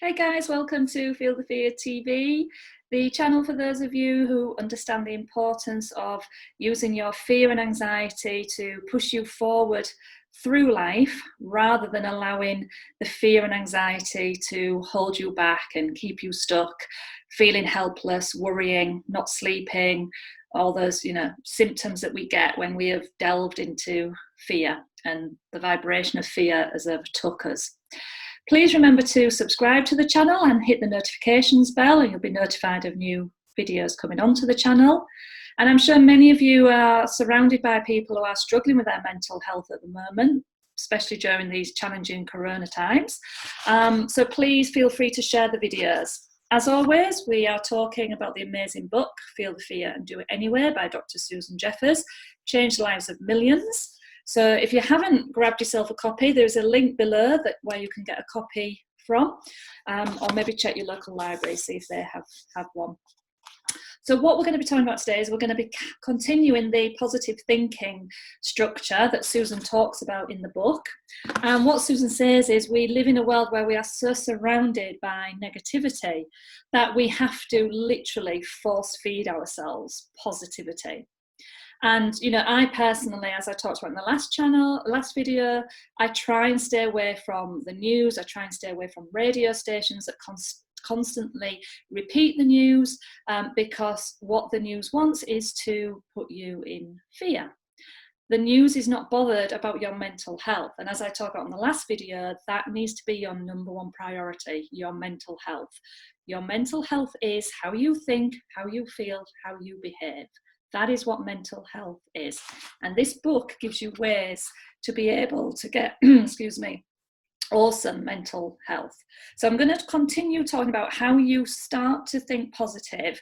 Hey guys, welcome to Feel the Fear TV, the channel for those of you who understand the importance of using your fear and anxiety to push you forward through life rather than allowing the fear and anxiety to hold you back and keep you stuck, feeling helpless, worrying, not sleeping, all those symptoms that we get when we have delved into fear and the vibration of fear has overtook us. Please remember to subscribe to the channel and hit the notifications bell, and you'll be notified of new videos coming onto the channel. And I'm sure many of you are surrounded by people who are struggling with their mental health at the moment, especially during these challenging corona times. So please feel free to share the videos. As always, we are talking about the amazing book, Feel the Fear and Do It Anyway by Dr. Susan Jeffers, changed the lives of millions. So if you haven't grabbed yourself a copy, there's a link below where you can get a copy from, or maybe check your local library, see if they have one. So what we're going to be talking about today is we're going to be continuing the positive thinking structure that Susan talks about in the book. And what Susan says is we live in a world where we are so surrounded by negativity that we have to literally force feed ourselves positivity. And, I personally, as I talked about in the last video, I try and stay away from the news. I try and stay away from radio stations that constantly repeat the news because what the news wants is to put you in fear. The news is not bothered about your mental health. And as I talked about in the last video, that needs to be your number one priority, your mental health. Your mental health is how you think, how you feel, how you behave. That is what mental health is. And this book gives you ways to be able to get, awesome mental health. So I'm going to continue talking about how you start to think positive.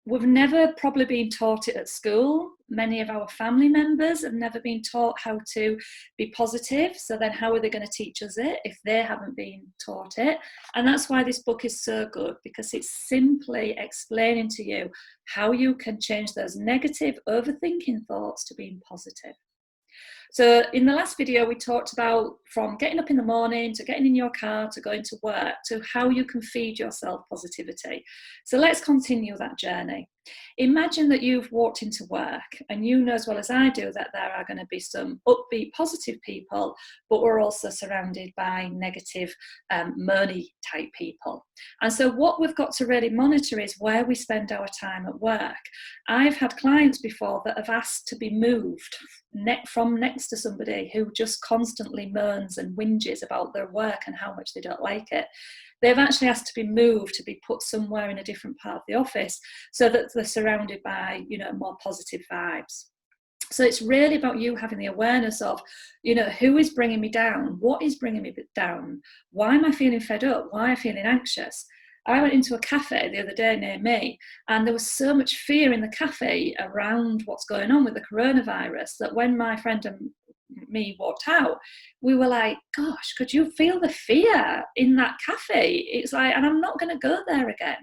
We've never probably been taught it at school. Many of our family members have never been taught how to be positive. So then how are they going to teach us it if they haven't been taught it? And that's why this book is so good, because it's simply explaining to you how you can change those negative overthinking thoughts to being positive. So in the last video, we talked about from getting up in the morning to getting in your car to going to work to how you can feed yourself positivity. So let's continue that journey. Imagine that you've walked into work and you know as well as I do that there are going to be some upbeat, positive people, but we're also surrounded by negative, moany type people. And so what we've got to really monitor is where we spend our time at work. I've had clients before that have asked to be moved from next to somebody who just constantly moans and whinges about their work and how much they don't like it. They've actually asked to be moved, to be put somewhere in a different part of the office so that they're surrounded by, more positive vibes. So it's really about you having the awareness of, who is bringing me down? What is bringing me down? Why am I feeling fed up? Why am I feeling anxious? I went into a cafe the other day near me, and there was so much fear in the cafe around what's going on with the coronavirus that when my friend and me walked out, we were like, gosh, could you feel the fear in that cafe? It's like, and I'm not going to go there again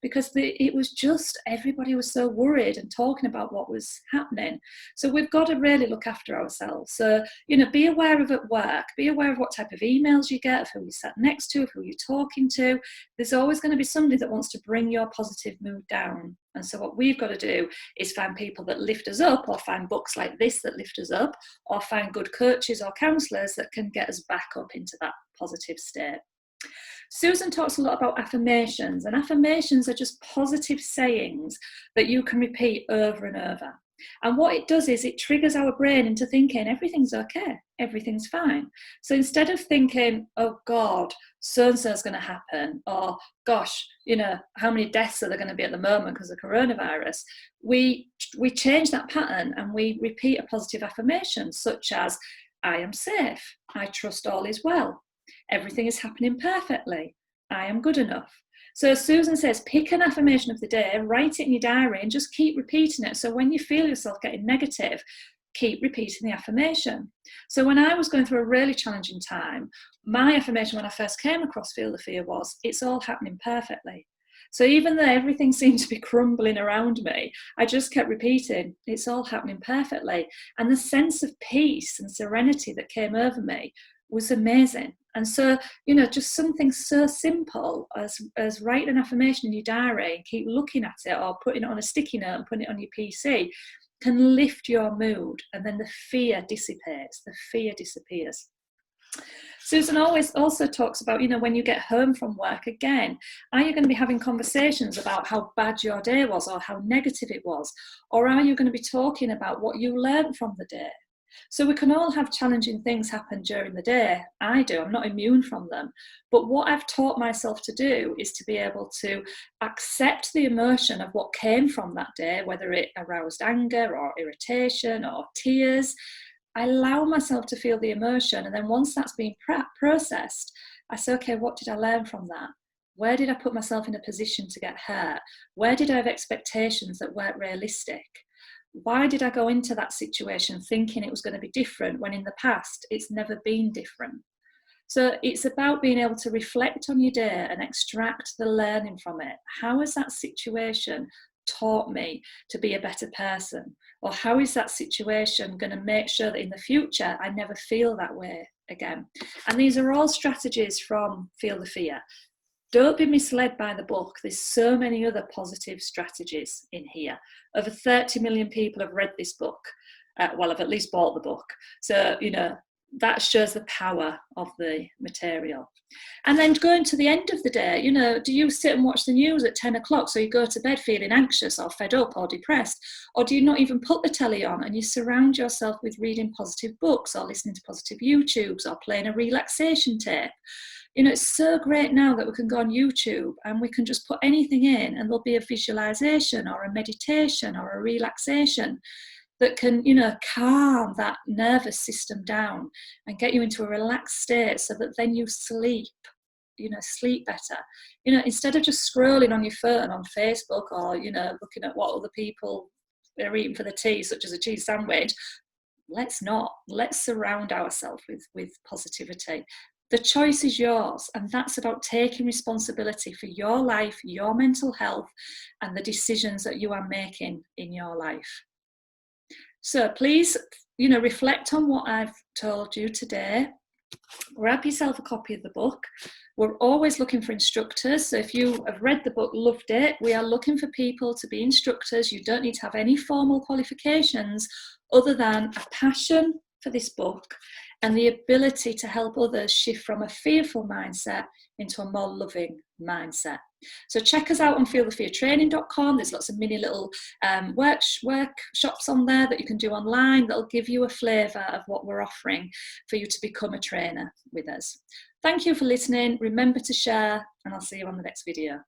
because it was just, everybody was so worried and talking about what was happening. So we've got to really look after ourselves. So, be aware of at work, be aware of what type of emails you get, of who you sat next to, of who you're talking to. There's always going to be somebody that wants to bring your positive mood down. And so what we've got to do is find people that lift us up, or find books like this that lift us up, or find good coaches or counsellors that can get us back up into that positive state. Susan talks a lot about affirmations, and affirmations are just positive sayings that you can repeat over and over. And what it does is it triggers our brain into thinking everything's okay, everything's fine. So instead of thinking, oh God, so-and-so is going to happen, or gosh, how many deaths are there going to be at the moment because of coronavirus, we change that pattern and we repeat a positive affirmation such as, I am safe, I trust all is well, everything is happening perfectly, I am good enough. So Susan says, pick an affirmation of the day, write it in your diary and just keep repeating it. So when you feel yourself getting negative, keep repeating the affirmation. So when I was going through a really challenging time, my affirmation when I first came across Feel the Fear was, it's all happening perfectly. So even though everything seemed to be crumbling around me, I just kept repeating, it's all happening perfectly. And the sense of peace and serenity that came over me was amazing. And so, you know, just something so simple as writing an affirmation in your diary and keep looking at it, or putting it on a sticky note and putting it on your PC, can lift your mood, and then the fear dissipates, the fear disappears. Susan always also talks about, you know, when you get home from work, again, are you going to be having conversations about how bad your day was or how negative it was? Or are you going to be talking about what you learned from the day? So we can all have challenging things happen during the day. I do, I'm not immune from them. But what I've taught myself to do is to be able to accept the emotion of what came from that day, whether it aroused anger or irritation or tears. I allow myself to feel the emotion, and then once that's been processed, I say, okay, what did I learn from that? Where did I put myself in a position to get hurt? Where did I have expectations that weren't realistic? Why did I go into that situation thinking it was going to be different when in the past it's never been different? So it's about being able to reflect on your day and extract the learning from it. How has that situation taught me to be a better person? Or how is that situation going to make sure that in the future I never feel that way again? And these are all strategies from Feel the Fear. Don't be misled by the book. There's so many other positive strategies in here. Over 30 million people have read this book. Well, have at least bought the book. So, you know, that shows the power of the material. And then going to the end of the day, you know, do you sit and watch the news at 10 o'clock so you go to bed feeling anxious or fed up or depressed? Or do you not even put the telly on and you surround yourself with reading positive books or listening to positive YouTubes or playing a relaxation tape? You know, it's so great now that we can go on YouTube and we can just put anything in and there'll be a visualization or a meditation or a relaxation that can, you know, calm that nervous system down and get you into a relaxed state so that then you sleep, you know, sleep better. You know, instead of just scrolling on your phone on Facebook or, you know, looking at what other people are eating for the tea, such as a cheese sandwich, let's not. Let's surround ourselves with positivity. The choice is yours, and that's about taking responsibility for your life, your mental health, and the decisions that you are making in your life. So please, you know, reflect on what I've told you today. Grab yourself a copy of the book. We're always looking for instructors. So if you have read the book, loved it, we are looking for people to be instructors. You don't need to have any formal qualifications other than a passion for this book and the ability to help others shift from a fearful mindset into a more loving mindset. So check us out on feelthefeartraining.com. There's lots of mini little workshops on there that you can do online that'll give you a flavour of what we're offering for you to become a trainer with us. Thank you for listening. Remember to share, and I'll see you on the next video.